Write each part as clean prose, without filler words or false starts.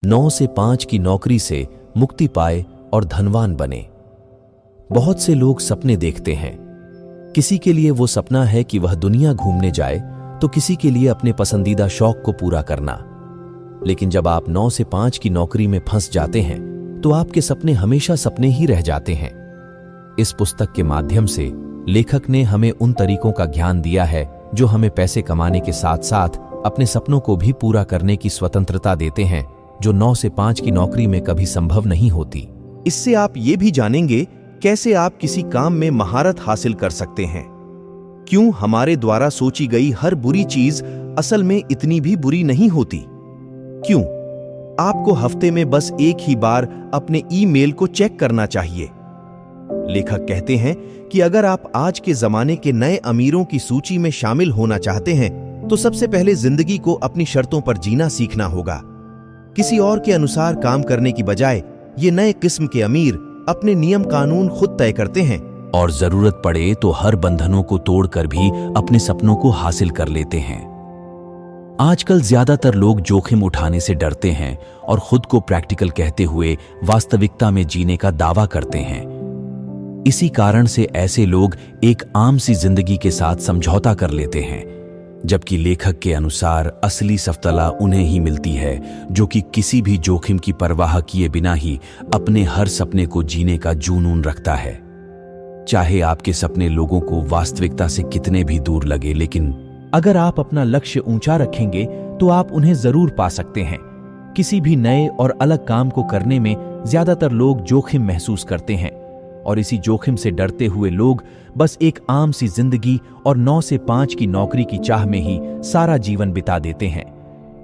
9 से 5 की नौकरी से मुक्ति पाए और धनवान बने। बहुत से लोग सपने देखते हैं। किसी के लिए वो सपना है कि वह दुनिया घूमने जाए, तो किसी के लिए अपने पसंदीदा शौक को पूरा करना। लेकिन जब आप 9 से 5 की नौकरी में फंस जाते हैं तो आपके सपने हमेशा सपने ही रह जाते हैं। इस पुस्तक के माध्यम से लेखक ने हमें उन तरीकों का ज्ञान दिया है जो हमें पैसे कमाने के साथ साथ अपने सपनों को भी पूरा करने की स्वतंत्रता देते हैं, जो 9 से 5 की नौकरी में कभी संभव नहीं होती। इससे आप ये भी जानेंगे कैसे आप किसी काम में महारत हासिल कर सकते हैं, क्यों हमारे द्वारा सोची गई हर बुरी चीज असल में इतनी भी बुरी नहीं होती, क्यों आपको हफ्ते में बस एक ही बार अपने ईमेल को चेक करना चाहिए। लेखक कहते हैं कि अगर आप आज के जमाने के नए अमीरों की सूची में शामिल होना चाहते हैं तो सबसे पहले जिंदगी को अपनी शर्तों पर जीना सीखना होगा। किसी और के अनुसार काम करने की बजाय ये नए किस्म के अमीर अपने नियम कानून खुद तय करते हैं और जरूरत पड़े तो हर बंधनों को तोड़कर भी अपने सपनों को हासिल कर लेते हैं। आजकल ज्यादातर लोग जोखिम उठाने से डरते हैं और खुद को प्रैक्टिकल कहते हुए वास्तविकता में जीने का दावा करते हैं। इसी कारण से ऐसे लोग एक आम सी जिंदगी के साथ समझौता कर लेते हैं, जबकि लेखक के अनुसार असली सफलता उन्हें ही मिलती है जो कि किसी भी जोखिम की परवाह किए बिना ही अपने हर सपने को जीने का जुनून रखता है। चाहे आपके सपने लोगों को वास्तविकता से कितने भी दूर लगे, लेकिन अगर आप अपना लक्ष्य ऊंचा रखेंगे तो आप उन्हें जरूर पा सकते हैं। किसी भी नए और अलग काम को करने में ज्यादातर लोग जोखिम महसूस करते हैं और इसी जोखिम से डरते हुए लोग बस एक आम सी जिंदगी और 9 से 5 की नौकरी की चाह में ही सारा जीवन बिता देते हैं।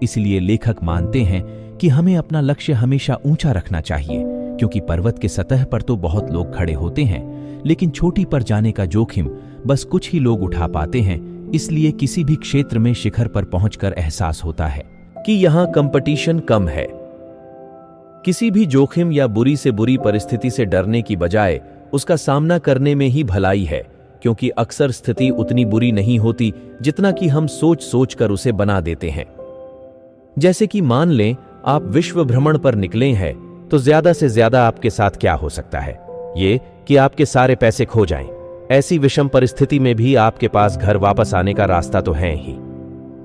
इसलिए लेखक मानते हैं कि हमें अपना लक्ष्य हमेशा ऊंचा रखना चाहिए, क्योंकि पर्वत के सतह पर तो बहुत लोग खड़े होते हैं, लेकिन चोटी पर जाने का जोखिम बस कुछ ही लोग उठा पाते हैं। इसलिए किसी भी क्षेत्र में शिखर पर पहुंचकर एहसास होता है कि यहां कंपटीशन कम है। किसी भी जोखिम या बुरी से बुरी परिस्थिति से डरने की बजाय उसका सामना करने में ही भलाई है, क्योंकि अक्सर स्थिति उतनी बुरी नहीं होती जितना कि हम सोच सोच कर उसे बना देते हैं। जैसे कि मान लें आप विश्व भ्रमण पर निकले हैं, तो ज्यादा से ज्यादा आपके साथ क्या हो सकता है? ये कि आपके सारे पैसे खो जाएं। ऐसी विषम परिस्थिति में भी आपके पास घर वापस आने का रास्ता तो है ही।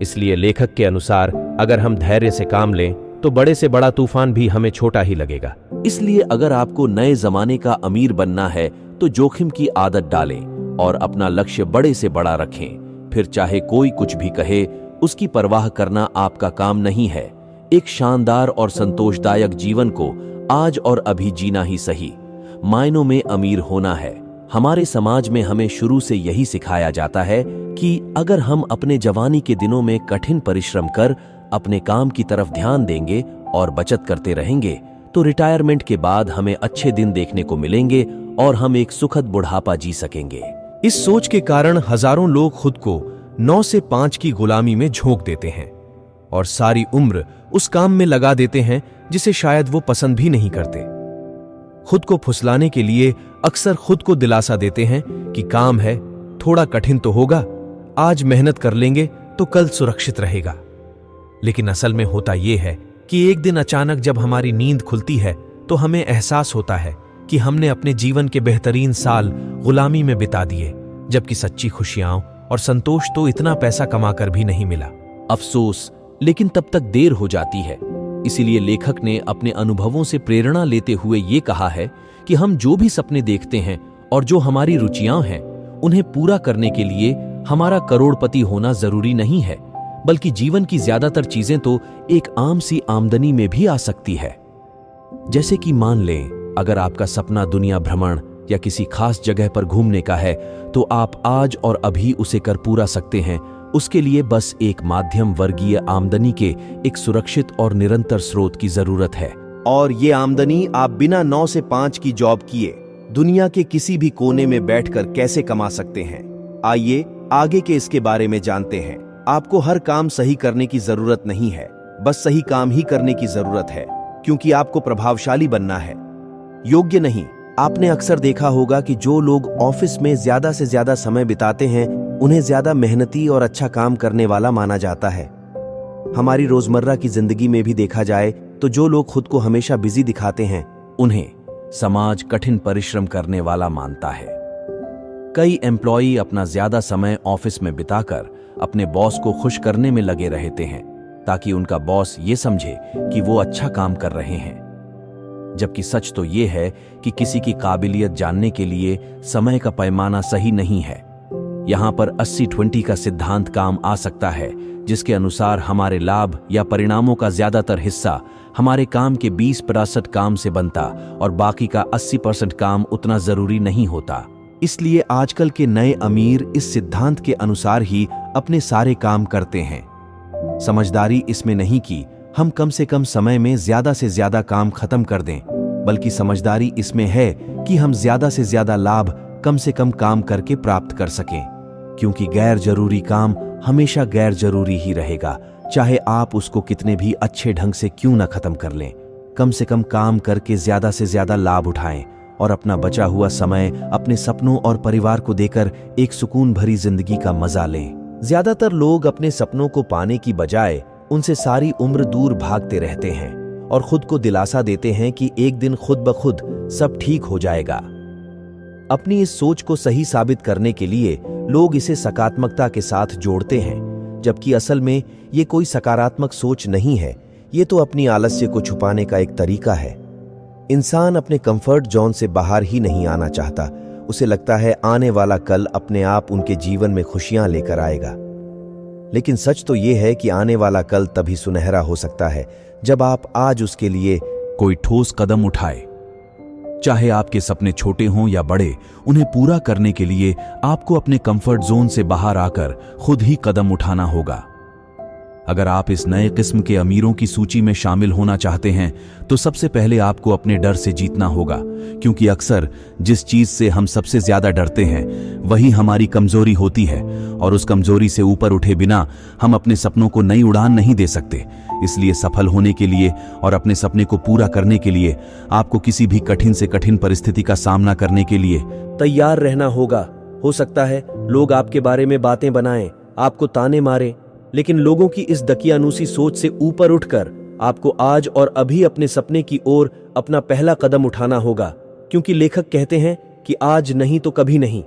इसलिए लेखक के अनुसार अगर हम धैर्य से काम लें तो बड़े से बड़ा तूफान भी हमें छोटा ही लगेगा। इसलिए अगर आपको नए जमाने का अमीर बनना है तो जोखिम की आदत डालें और अपना लक्ष्य बड़े से बड़ा रखें। फिर चाहे कोई कुछ भी कहे, उसकी परवाह करना आपका काम नहीं है। एक शानदार और संतोषदायक जीवन को आज और अभी जीना ही सही मायनों में अमीर होना है। हमारे समाज में हमें शुरू से यही सिखाया जाता है कि अगर हम अपने जवानी के दिनों में कठिन परिश्रम कर अपने काम की तरफ ध्यान देंगे और बचत करते रहेंगे तो रिटायरमेंट के बाद हमें अच्छे दिन देखने को मिलेंगे और हम एक सुखद बुढ़ापा जी सकेंगे। इस सोच के कारण हजारों लोग खुद को 9 से 5 की गुलामी में झोंक देते हैं और सारी उम्र उस काम में लगा देते हैं जिसे शायद वो पसंद भी नहीं करते। खुद को फुसलाने के लिए अक्सर खुद को दिलासा देते हैं कि काम है, थोड़ा कठिन तो होगा, आज मेहनत कर लेंगे तो कल सुरक्षित रहेगा। लेकिन असल में होता यह है कि एक दिन अचानक जब हमारी नींद खुलती है तो हमें एहसास होता है कि हमने अपने जीवन के बेहतरीन साल गुलामी में बिता दिए, जबकि सच्ची खुशियां और संतोष तो इतना पैसा कमाकर भी नहीं मिला। अफसोस, लेकिन तब तक देर हो जाती है। इसीलिए लेखक ने अपने अनुभवों से प्रेरणा लेते हुए ये कहा है कि हम जो भी सपने देखते हैं और जो हमारी रुचियां हैं, उन्हें पूरा करने के लिए हमारा करोड़पति होना जरूरी नहीं है, बल्कि जीवन की ज्यादातर चीजें तो एक आम सी आमदनी में भी आ सकती है। जैसे कि मान लें अगर आपका सपना दुनिया भ्रमण या किसी खास जगह पर घूमने का है, तो आप आज और अभी उसे कर पूरा सकते हैं। उसके लिए बस एक माध्यम वर्गीय आमदनी के एक सुरक्षित और निरंतर स्रोत की जरूरत है। और ये आमदनी आप बिना 9 से 5 की जॉब किए दुनिया के किसी भी कोने में बैठकर कैसे कमा सकते हैं। आइए आगे के इसके बारे में जानते हैं। आपको हर काम सही करने की जरूरत नहीं है, बस सही काम ही करने की जरूरत है, क्योंकि आपको प्रभावशाली बनना है, योग्य नहीं। आपने अक्सर देखा होगा कि जो लोग ऑफिस में ज्यादा से ज्यादा समय बिताते हैं उन्हें ज्यादा मेहनती और अच्छा काम करने वाला माना जाता है। हमारी रोजमर्रा की जिंदगी में भी देखा जाए तो जो लोग खुद को हमेशा बिजी दिखाते हैं, उन्हें समाज कठिन परिश्रम करने वाला मानता है। कई एम्प्लॉई अपना ज्यादा समय ऑफिस में बिताकर अपने बॉस को खुश करने में लगे रहते हैं, ताकि उनका बॉस ये समझे कि वो अच्छा काम कर रहे हैं। जबकि सच तो ये है कि किसी की काबिलियत जानने के लिए समय का पैमाना सही नहीं है। यहां पर 80-20 का सिद्धांत काम आ सकता है, जिसके अनुसार हमारे लाभ या परिणामों का ज्यादातर हिस्सा हमारे काम के 20% काम से बनता और बाकी का 80% काम उतना जरूरी नहीं होता। इसलिए आजकल के नए अमीर इस सिद्धांत के अनुसार ही अपने सारे काम करते हैं। समझदारी इसमें नहीं कि हम कम से कम समय में ज्यादा से ज्यादा काम खत्म कर दें, बल्कि समझदारी इसमें है कि हम ज्यादा से ज्यादा लाभ कम से कम काम करके प्राप्त कर सकें, क्योंकि गैर जरूरी काम हमेशा गैर जरूरी ही रहेगा, चाहे आप उसको कितने भी अच्छे ढंग से क्यों ना खत्म कर लें। कम से कम काम करके ज्यादा से ज्यादा लाभ उठाएं और अपना बचा हुआ समय अपने सपनों और परिवार को देकर एक सुकून भरी जिंदगी का मजा लें। ज्यादातर लोग अपने सपनों को पाने की बजाय उनसे सारी उम्र दूर भागते रहते हैं और खुद को दिलासा देते हैं कि एक दिन खुद ब खुद सब ठीक हो जाएगा। अपनी इस सोच को सही साबित करने के लिए लोग इसे सकारात्मकता के साथ जोड़ते हैं, जबकि असल में ये कोई सकारात्मक सोच नहीं है। ये तो अपनी आलस्य को छुपाने का एक तरीका है। इंसान अपने कंफर्ट जोन से बाहर ही नहीं आना चाहता। उसे लगता है आने वाला कल अपने आप उनके जीवन में खुशियां लेकर आएगा। लेकिन सच तो ये है कि आने वाला कल तभी सुनहरा हो सकता है जब आप आज उसके लिए कोई ठोस कदम उठाए। चाहे आपके सपने छोटे हों या बड़े, उन्हें पूरा करने के लिए आपको अपने कंफर्ट जोन से बाहर आकर खुद ही कदम उठाना होगा। अगर आप इस नए किस्म के अमीरों की सूची में शामिल होना चाहते हैं, तो सबसे पहले आपको अपने डर से जीतना होगा, क्योंकि अक्सर जिस चीज से हम सबसे ज्यादा डरते हैं वही हमारी कमजोरी होती है, और उस कमजोरी से ऊपर उठे बिना हम अपने सपनों को नई उड़ान नहीं दे सकते। इसलिए सफल होने के लिए और अपने सपने को पूरा करने के लिए आपको किसी भी कठिन से कठिन परिस्थिति का सामना करने के लिए तैयार रहना होगा। हो सकता है लोग आपके बारे में बातें बनाएं, आपको ताने मारें, लेकिन लोगों की इस दकियानूसी सोच से ऊपर उठकर आपको आज और अभी अपने सपने की ओर अपना पहला कदम उठाना होगा, क्योंकि लेखक कहते हैं कि आज नहीं तो कभी नहीं।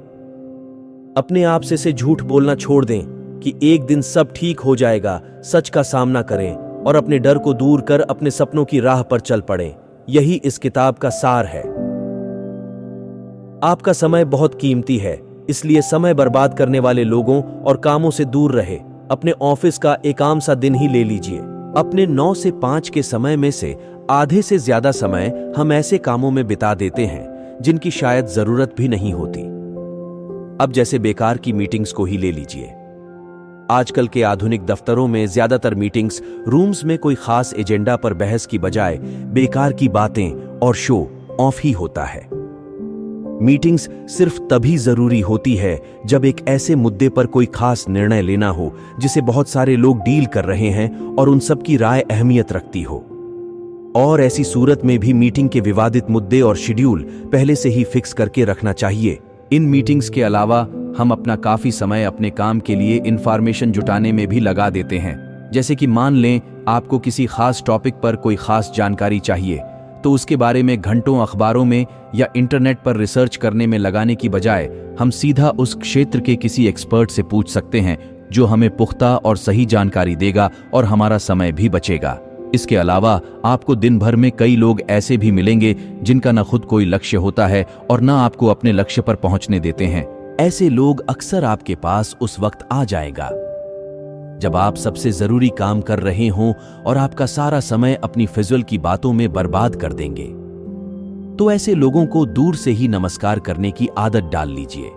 अपने आप से झूठ बोलना छोड़ दें कि एक दिन सब ठीक हो जाएगा। सच का सामना करें और अपने डर को दूर कर अपने सपनों की राह पर चल पड़ें। यही इस किताब का सार है। आपका समय बहुत कीमती है, इसलिए समय बर्बाद करने वाले लोगों और कामों से दूर रहे। अपने ऑफिस का एक आम सा दिन ही ले लीजिए। अपने 9 से 5 के समय में से आधे से ज्यादा समय हम ऐसे कामों में बिता देते हैं जिनकी शायद जरूरत भी नहीं होती। अब जैसे बेकार की मीटिंग्स को ही ले लीजिए। आजकल के आधुनिक दफ्तरों में ज्यादातर मीटिंग्स रूम्स में कोई खास एजेंडा पर बहस की बजाय बेकार की बातें और शो ऑफ ही होता है। मीटिंग्स सिर्फ तभी जरूरी होती है जब एक ऐसे मुद्दे पर कोई खास निर्णय लेना हो जिसे बहुत सारे लोग डील कर रहे हैं और उन सब की राय अहमियत रखती हो। और ऐसी सूरत में भी मीटिंग के विवादित मुद्दे और शेड्यूल पहले से ही फिक्स करके रखना चाहिए। इन मीटिंग्स के अलावा हम अपना काफी समय अपने काम के लिए इंफॉर्मेशन जुटाने में भी लगा देते हैं। जैसे कि मान लें आपको किसी खास टॉपिक पर कोई खास जानकारी चाहिए, तो उसके बारे में घंटों अखबारों में या इंटरनेट पर रिसर्च करने में लगाने की बजाय हम सीधा उस क्षेत्र के किसी एक्सपर्ट से पूछ सकते हैं, जो हमें पुख्ता और सही जानकारी देगा और हमारा समय भी बचेगा। इसके अलावा आपको दिन भर में कई लोग ऐसे भी मिलेंगे जिनका न खुद कोई लक्ष्य होता है और न आपको अपने लक्ष्य पर पहुंचने देते हैं। ऐसे लोग अक्सर आपके पास उस वक्त आ जाएगा जब आप सबसे जरूरी काम कर रहे हों और आपका सारा समय अपनी फिजूल की बातों में बर्बाद कर देंगे। तो ऐसे लोगों को दूर से ही नमस्कार करने की आदत डाल लीजिए।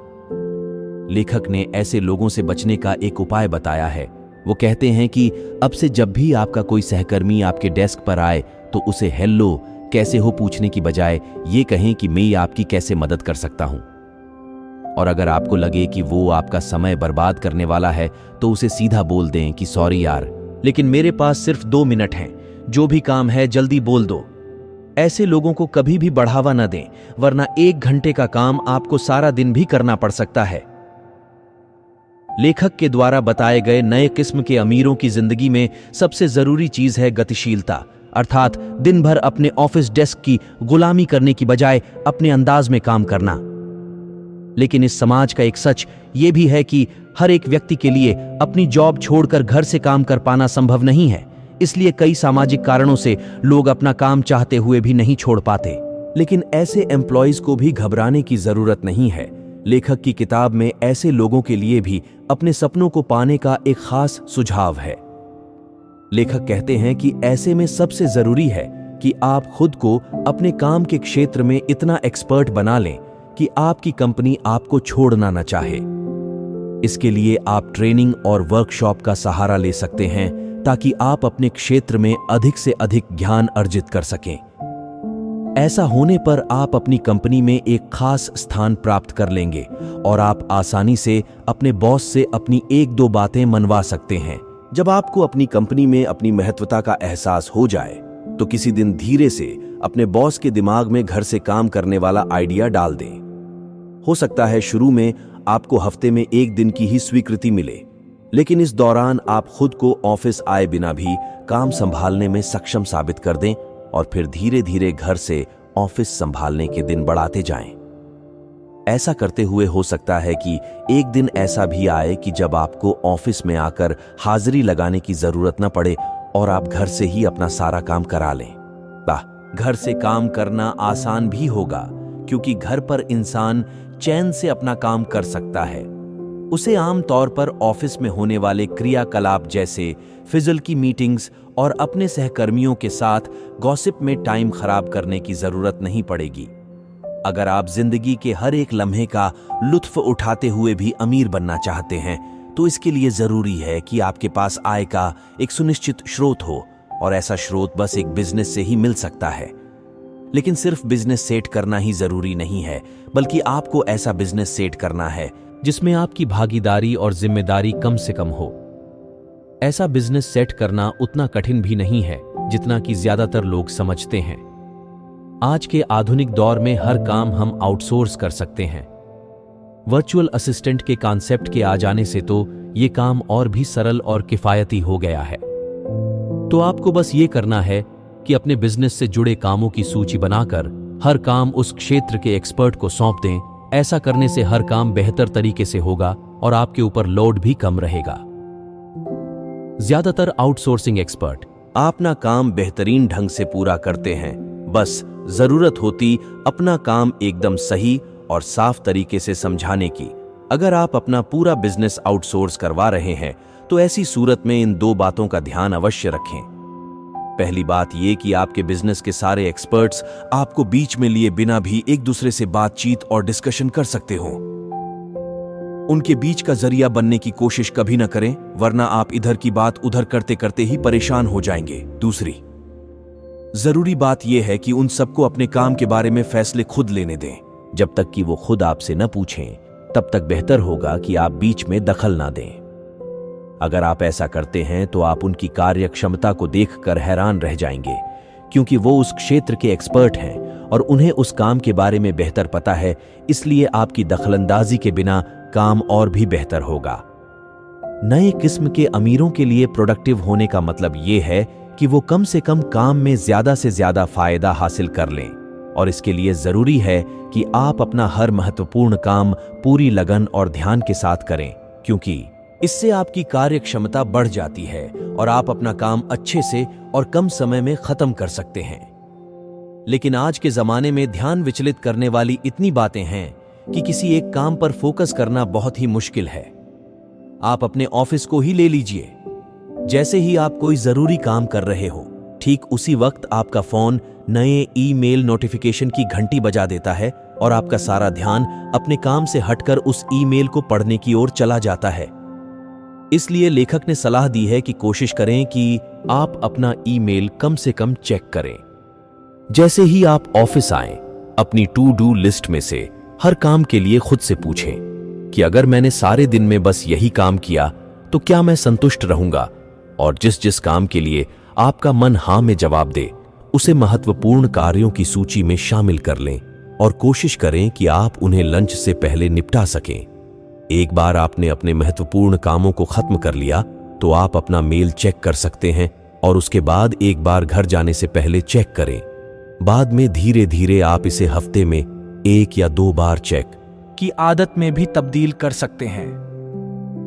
लेखक ने ऐसे लोगों से बचने का एक उपाय बताया है। वो कहते हैं कि अब से जब भी आपका कोई सहकर्मी आपके डेस्क पर आए तो उसे हेलो कैसे हो पूछने की बजाय ये कहें कि मैं आपकी कैसे मदद कर सकता हूं। और अगर आपको लगे कि वो आपका समय बर्बाद करने वाला है तो उसे सीधा बोल दें कि सॉरी यार, लेकिन मेरे पास सिर्फ 2 मिनट हैं, जो भी काम है जल्दी बोल दो। ऐसे लोगों को कभी भी बढ़ावा न दें, वरना 1 घंटे का काम आपको सारा दिन भी करना पड़ सकता है। लेखक के द्वारा बताए गए नए किस्म के अमीरों की जिंदगी में सबसे जरूरी चीज है गतिशीलता। अर्थात दिन भर अपने ऑफिस डेस्क की गुलामी करने की बजाय अपने अंदाज में काम करना। लेकिन इस समाज का एक सच ये भी है कि हर एक व्यक्ति के लिए अपनी जॉब छोड़कर घर से काम कर पाना संभव नहीं है। इसलिए कई सामाजिक कारणों से लोग अपना काम चाहते हुए भी नहीं छोड़ पाते। लेकिन ऐसे एम्प्लॉयज को भी घबराने की जरूरत नहीं है। लेखक की किताब में ऐसे लोगों के लिए भी अपने सपनों को पाने का एक खास सुझाव है। लेखक कहते हैं कि ऐसे में सबसे जरूरी है कि आप खुद को अपने काम के क्षेत्र में इतना एक्सपर्ट बना लें कि आपकी कंपनी आपको छोड़ना न चाहे। इसके लिए आप ट्रेनिंग और वर्कशॉप का सहारा ले सकते हैं ताकि आप अपने क्षेत्र में अधिक से अधिक ज्ञान अर्जित कर सकें। ऐसा होने पर आप अपनी कंपनी में एक खास स्थान प्राप्त कर लेंगे और आप आसानी से अपने बॉस से अपनी एक दो बातें मनवा सकते हैं। जब आपको अपनी कंपनी में अपनी महत्वता का एहसास हो जाए तो किसी दिन धीरे से अपने बॉस के दिमाग में घर से काम करने वाला आइडिया डाल दें। हो सकता है शुरू में आपको हफ्ते में एक दिन की ही स्वीकृति मिले, लेकिन इस दौरान आप खुद को ऑफिस आए बिना भी काम संभालने में सक्षम साबित कर दें और फिर धीरे धीरे घर से ऑफिस संभालने के दिन बढ़ाते जाएं। ऐसा करते हुए हो सकता है कि एक दिन ऐसा भी आए कि जब आपको ऑफिस में आकर हाजिरी लगाने की जरूरत न पड़े और आप घर से ही अपना सारा काम करा लें। घर से काम करना आसान भी होगा क्योंकि घर पर इंसान चैन से अपना काम कर सकता है। उसे आमतौर पर ऑफिस में होने वाले क्रियाकलाप जैसे फिजल की मीटिंग्स और अपने सहकर्मियों के साथ गॉसिप में टाइम खराब करने की जरूरत नहीं पड़ेगी। अगर आप जिंदगी के हर एक लम्हे का लुत्फ उठाते हुए भी अमीर बनना चाहते हैं तो इसके लिए जरूरी है कि आपके पास आय का एक सुनिश्चित स्रोत हो, और ऐसा स्रोत बस एक बिजनेस से ही मिल सकता है। लेकिन सिर्फ बिजनेस सेट करना ही जरूरी नहीं है, बल्कि आपको ऐसा बिजनेस सेट करना है जिसमें आपकी भागीदारी और जिम्मेदारी कम से कम हो। ऐसा बिजनेस सेट करना उतना कठिन भी नहीं है जितना कि ज्यादातर लोग समझते हैं। आज के आधुनिक दौर में हर काम हम आउटसोर्स कर सकते हैं। वर्चुअल असिस्टेंट के कॉन्सेप्ट के आ जाने से तो ये काम और भी सरल और किफायती हो गया है। तो आपको बस ये करना है कि अपने बिजनेस से जुड़े कामों की सूची बनाकर हर काम उस क्षेत्र के एक्सपर्ट को सौंप दें। ऐसा करने से हर काम बेहतर तरीके से होगा और आपके ऊपर लोड भी कम रहेगा। ज्यादातर आउटसोर्सिंग एक्सपर्ट अपना काम बेहतरीन ढंग से पूरा करते हैं, बस जरूरत होती अपना काम एकदम सही और साफ तरीके से समझाने की। अगर आप अपना पूरा बिजनेस आउटसोर्स करवा रहे हैं तो ऐसी सूरत में इन दो बातों का ध्यान अवश्य रखें। पहली बात यह कि आपके बिजनेस के सारे एक्सपर्ट्स आपको बीच में लिए बिना भी एक दूसरे से बातचीत और डिस्कशन कर सकते हो। उनके बीच का जरिया बनने की कोशिश कभी न करें, वरना आप इधर की बात उधर करते करते ही परेशान हो जाएंगे। दूसरी जरूरी बात यह है कि उन सबको अपने काम के बारे में फैसले खुद लेने दें। जब तक कि वो खुद आपसे न पूछें तब तक बेहतर होगा कि आप बीच में दखल ना दें। अगर आप ऐसा करते हैं तो आप उनकी कार्य क्षमता को देखकर हैरान रह जाएंगे, क्योंकि वो उस क्षेत्र के एक्सपर्ट हैं और उन्हें उस काम के बारे में बेहतर पता है। इसलिए आपकी दखलंदाजी के बिना काम और भी बेहतर होगा। नए किस्म के अमीरों के लिए प्रोडक्टिव होने का मतलब यह है कि वो कम से कम काम में ज्यादा से ज्यादा फायदा हासिल कर लें, और इसके लिए जरूरी है कि आप अपना हर महत्वपूर्ण काम पूरी लगन और ध्यान के साथ करें, क्योंकि इससे आपकी कार्य क्षमता बढ़ जाती है और आप अपना काम अच्छे से और कम समय में खत्म कर सकते हैं। लेकिन आज के जमाने में ध्यान विचलित करने वाली इतनी बातें हैं कि किसी एक काम पर फोकस करना बहुत ही मुश्किल है। आप अपने ऑफिस को ही ले लीजिए। जैसे ही आप कोई जरूरी काम कर रहे हो, ठीक उसी वक्त आपका फोन नए ईमेल नोटिफिकेशन की घंटी बजा देता है और आपका सारा ध्यान अपने काम से हटकर उस ईमेल को पढ़ने की ओर चला जाता है। इसलिए लेखक ने सलाह दी है कि कोशिश करें कि आप अपना ईमेल कम से कम चेक करें। जैसे ही आप ऑफिस आएं, अपनी टू डू लिस्ट में से हर काम के लिए खुद से पूछें कि अगर मैंने सारे दिन में बस यही काम किया तो क्या मैं संतुष्ट रहूंगा, और जिस जिस काम के लिए आपका मन हाँ में जवाब दे उसे महत्वपूर्ण कार्यों की सूची में शामिल कर लें और कोशिश करें कि आप उन्हें लंच से पहले निपटा सकें। एक बार आपने अपने महत्वपूर्ण कामों को खत्म कर लिया तो आप अपना मेल चेक कर सकते हैं और उसके बाद एक बार घर जाने से पहले चेक करें। बाद में धीरे धीरे आप इसे हफ्ते में 1 या 2 बार चेक की आदत में भी तब्दील कर सकते हैं।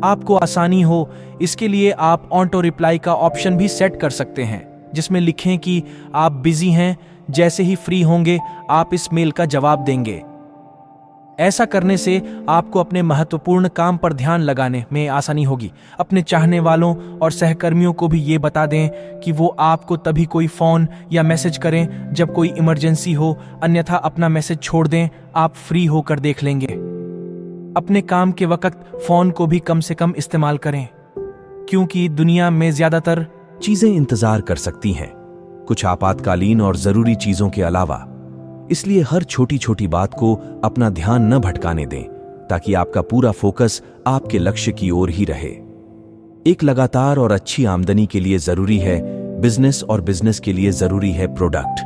आपको आसानी हो इसके लिए आप ऑटो रिप्लाई का ऑप्शन भी सेट कर सकते हैं, जिसमें लिखें कि आप बिजी हैं, जैसे ही फ्री होंगे आप इस मेल का जवाब देंगे। ऐसा करने से आपको अपने महत्वपूर्ण काम पर ध्यान लगाने में आसानी होगी। अपने चाहने वालों और सहकर्मियों को भी ये बता दें कि वो आपको तभी कोई फ़ोन या मैसेज करें जब कोई इमरजेंसी हो, अन्यथा अपना मैसेज छोड़ दें, आप फ्री होकर देख लेंगे। अपने काम के वक्त फ़ोन को भी कम से कम इस्तेमाल करें, क्योंकि दुनिया में ज़्यादातर चीजें इंतजार कर सकती हैं, कुछ आपातकालीन और जरूरी चीजों के अलावा। इसलिए हर छोटी छोटी बात को अपना ध्यान न भटकाने दें, ताकि आपका पूरा फोकस आपके लक्ष्य की ओर ही रहे। एक लगातार और अच्छी आमदनी के लिए जरूरी है बिजनेस, और बिजनेस के लिए जरूरी है प्रोडक्ट।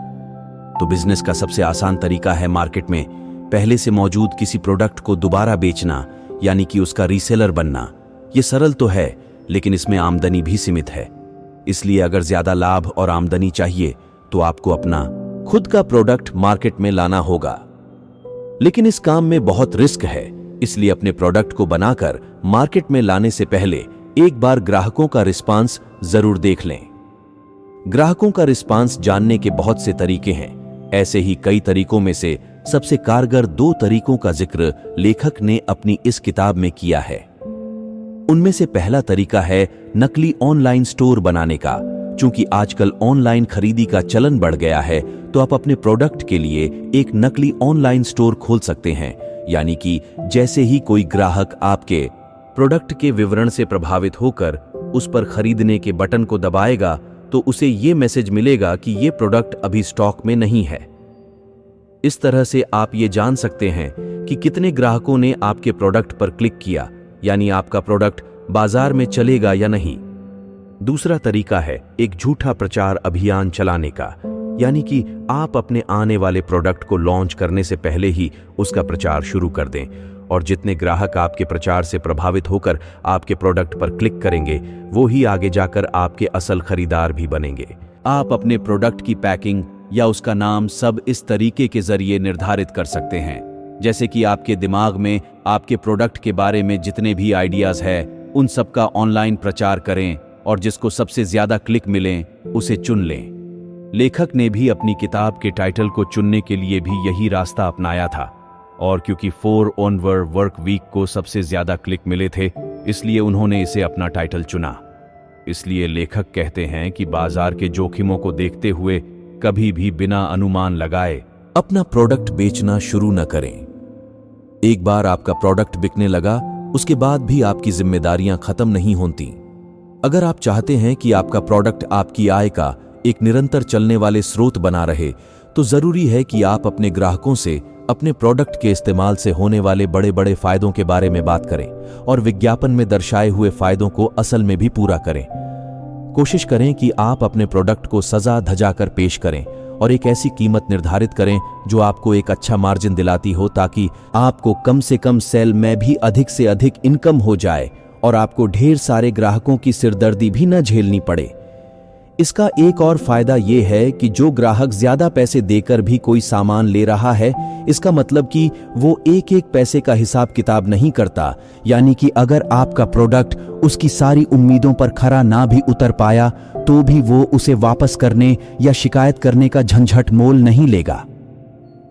तो बिजनेस का सबसे आसान तरीका है मार्केट में पहले से मौजूद किसी प्रोडक्ट को दोबारा बेचना, यानी कि उसका रीसेलर बनना। यह सरल तो है, लेकिन इसमें आमदनी भी सीमित है। इसलिए अगर ज्यादा लाभ और आमदनी चाहिए तो आपको अपना खुद का प्रोडक्ट मार्केट में लाना होगा। लेकिन इस काम में बहुत रिस्क है, इसलिए अपने प्रोडक्ट को बनाकर मार्केट में लाने से पहले एक बार ग्राहकों का रिस्पांस जरूर देख लें। ग्राहकों का रिस्पांस जानने के बहुत से तरीके हैं। ऐसे ही कई तरीकों में से सबसे कारगर 2 तरीकों का जिक्र लेखक ने अपनी इस किताब में किया है। उनमें से पहला तरीका है नकली ऑनलाइन स्टोर बनाने का। चूंकि आजकल ऑनलाइन खरीदी का चलन बढ़ गया है, तो आप अपने प्रोडक्ट के लिए एक नकली ऑनलाइन स्टोर खोल सकते हैं। यानी कि जैसे ही कोई ग्राहक आपके प्रोडक्ट के विवरण से प्रभावित होकर उस पर खरीदने के बटन को दबाएगा, तो उसे ये मैसेज मिलेगा कि ये प्रोडक्ट अभी स्टॉक में नहीं है। इस तरह से आप ये जान सकते हैं कि कितने ग्राहकों ने आपके प्रोडक्ट पर क्लिक किया, यानी आपका प्रोडक्ट बाजार में चलेगा या नहीं। दूसरा तरीका है एक झूठा प्रचार अभियान चलाने का, यानी कि आप अपने आने वाले प्रोडक्ट को लॉन्च करने से पहले ही उसका प्रचार शुरू कर दें, और जितने ग्राहक आपके प्रचार से प्रभावित होकर आपके प्रोडक्ट पर क्लिक करेंगे, वो ही आगे जाकर आपके असल खरीदार भी बनेंगे। आप अपने प्रोडक्ट की पैकिंग या उसका नाम सब इस तरीके के जरिए निर्धारित कर सकते हैं, जैसे कि आपके दिमाग में आपके प्रोडक्ट के बारे में जितने भी आइडियाज है उन सब का ऑनलाइन प्रचार करें, और जिसको सबसे ज्यादा क्लिक मिलें उसे चुन लें। लेखक ने भी अपनी किताब के टाइटल को चुनने के लिए भी यही रास्ता अपनाया था, और क्योंकि 4 ऑनवर्ड वर्क वीक को सबसे ज्यादा क्लिक मिले थे, इसलिए उन्होंने इसे अपना टाइटल चुना। इसलिए लेखक कहते हैं कि बाजार के जोखिमों को देखते हुए कभी भी बिना अनुमान लगाए अपना प्रोडक्ट बेचना शुरू न करें। एक बार आपका प्रोडक्ट बिकने लगा, उसके बाद भी आपकी जिम्मेदारियां खत्म नहीं होती। अगर आप चाहते हैं कि आपका प्रोडक्ट आपकी आय का एक निरंतर चलने वाले स्रोत बना रहे, तो जरूरी है कि आप अपने ग्राहकों से अपने प्रोडक्ट के इस्तेमाल से होने वाले बड़े बड़े फायदों के बारे में बात करें, और विज्ञापन में दर्शाए हुए फायदों को असल में भी पूरा करें। कोशिश करें कि आप अपने प्रोडक्ट को सजा धजा कर पेश करें, और एक ऐसी कीमत निर्धारित करें जो आपको एक अच्छा मार्जिन दिलाती हो, ताकि आपको कम से कम सेल में भी अधिक से अधिक इनकम हो जाए और आपको ढेर सारे ग्राहकों की सिरदर्दी भी न झेलनी पड़े। इसका एक और फायदा यह है कि जो ग्राहक ज्यादा पैसे देकर भी कोई सामान ले रहा है, इसका मतलब कि वो एक एक पैसे का हिसाब किताब नहीं करता। यानी कि अगर आपका प्रोडक्ट उसकी सारी उम्मीदों पर खरा ना भी उतर पाया, तो भी वो उसे वापस करने या शिकायत करने का झंझट मोल नहीं लेगा।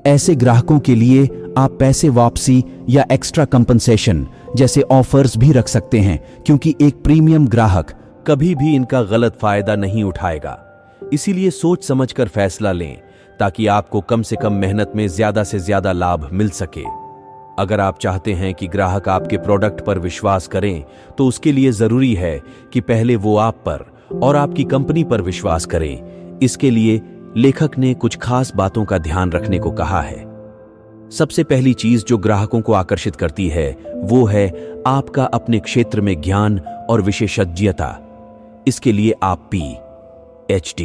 ऐसे ग्राहकों के लिए आप पैसे वापसी या एक्स्ट्रा कंपनसेशन जैसे ऑफर्स भी रख सकते हैं, क्योंकि एक प्रीमियम ग्राहक कभी भी इनका गलत फायदा नहीं उठाएगा। इसीलिए सोच समझकर फैसला लें, ताकि आपको कम से कम मेहनत में ज्यादा से ज्यादा लाभ मिल सके। अगर आप चाहते हैं कि ग्राहक आपके प्रोडक्ट पर विश्वास करें, तो उसके लिए जरूरी है कि पहले वो आप पर और आपकी कंपनी पर विश्वास करें। इसके लिए लेखक ने कुछ खास बातों का ध्यान रखने को कहा है। सबसे पहली चीज जो ग्राहकों को आकर्षित करती है, वो है आपका अपने क्षेत्र में ज्ञान और विशेषज्ञता। इसके लिए आप PhD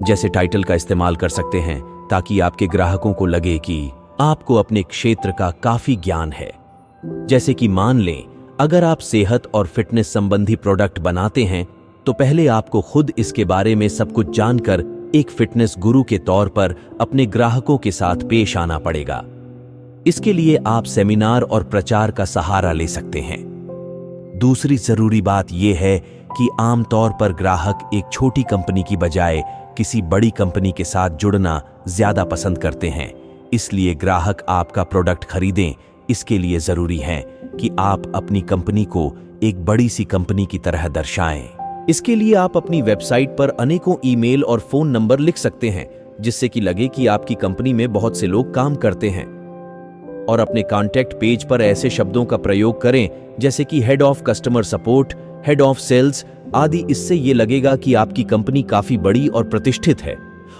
जैसे टाइटल का इस्तेमाल कर सकते हैं, ताकि आपके ग्राहकों को लगे कि आपको अपने क्षेत्र का काफी ज्ञान है। जैसे कि मान लें, अगर आप सेहत और फिटनेस संबंधी प्रोडक्ट बनाते हैं, तो पहले आपको खुद इसके बारे में सब कुछ जानकर एक फिटनेस गुरु के तौर पर अपने ग्राहकों के साथ पेश आना पड़ेगा। इसके लिए आप सेमिनार और प्रचार का सहारा ले सकते हैं। दूसरी जरूरी बात यह है कि आमतौर पर ग्राहक एक छोटी कंपनी की बजाय किसी बड़ी कंपनी के साथ जुड़ना ज्यादा पसंद करते हैं। इसलिए ग्राहक आपका प्रोडक्ट खरीदें, इसके लिए जरूरी है कि आप अपनी कंपनी को एक बड़ी सी कंपनी की तरह दर्शाएं। इसके लिए आप अपनी वेबसाइट पर अनेकों ईमेल और फोन नंबर लिख सकते हैं, जिससे कि लगे कि आपकी कंपनी में बहुत से लोग काम करते हैं। और अपने कॉन्टैक्ट पेज पर ऐसे शब्दों का प्रयोग करें जैसे कि head of customer support, head of sales आदि। इससे ये लगेगा कि आपकी कंपनी काफी बड़ी और प्रतिष्ठित है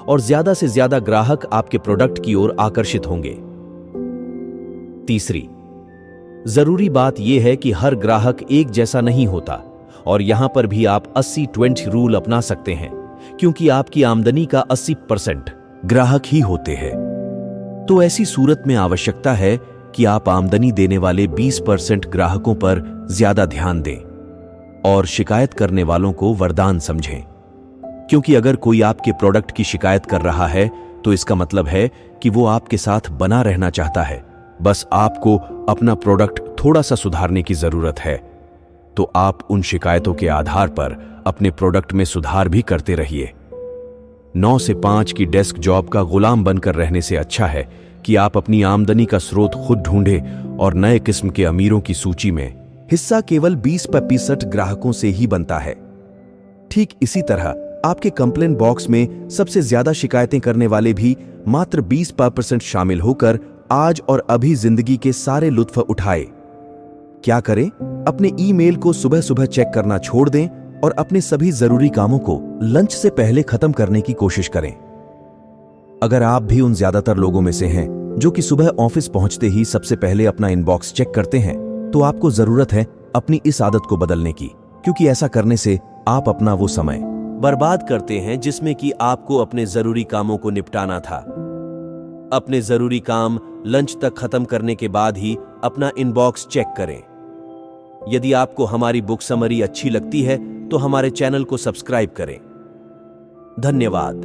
और ज्यादा से ज्यादा ग्राहक आपके प्रोडक्ट की ओर आकर्षित होंगे। तीसरी जरूरी बात यह है कि हर ग्राहक एक जैसा नहीं होता और यहां पर भी आप 80-20 रूल अपना सकते हैं, क्योंकि आपकी आमदनी का 80% ग्राहक ही होते हैं। तो ऐसी सूरत में आवश्यकता है कि आप आमदनी देने वाले 20% ग्राहकों पर ज्यादा ध्यान दें और शिकायत करने वालों को वरदान समझें। क्योंकि अगर कोई आपके प्रोडक्ट की शिकायत कर रहा है तो इसका मतलब है कि वो आपके साथ बना रहना चाहता है। बस आपको अपना प्रोडक्ट थोड़ा सा सुधारने की जरूरत है। तो आप उन शिकायतों के आधार पर अपने प्रोडक्ट में सुधार भी करते रहिए। 9 से 5 की डेस्क जॉब का गुलाम बनकर रहने से अच्छा है कि आप अपनी आमदनी का स्रोत खुद ढूंढें और नए किस्म के अमीरों की सूची में हिस्सा केवल 20% ग्राहकों से ही बनता है। ठीक इसी तरह आपके कंप्लेंट बॉक्स में सबसे ज्यादा शिकायतें करने वाले भी मात्र 20% शामिल होकर आज और अभी जिंदगी के सारे लुत्फ उठाए। क्या करें? अपने ईमेल को सुबह सुबह चेक करना छोड़ दें और अपने सभी जरूरी कामों को लंच से पहले खत्म करने की कोशिश करें। अगर आप भी उन ज्यादातर लोगों में से हैं जो कि सुबह ऑफिस पहुंचते ही सबसे पहले अपना इनबॉक्स चेक करते हैं, तो आपको जरूरत है अपनी इस आदत को बदलने की, क्योंकि ऐसा करने से आप अपना वो समय बर्बाद करते हैं जिसमें कि आपको अपने जरूरी कामों को निपटाना था। अपने जरूरी काम लंच तक खत्म करने के बाद ही अपना इनबॉक्स चेक करें। यदि आपको हमारी बुक समरी अच्छी लगती है तो हमारे चैनल को सब्सक्राइब करें। धन्यवाद।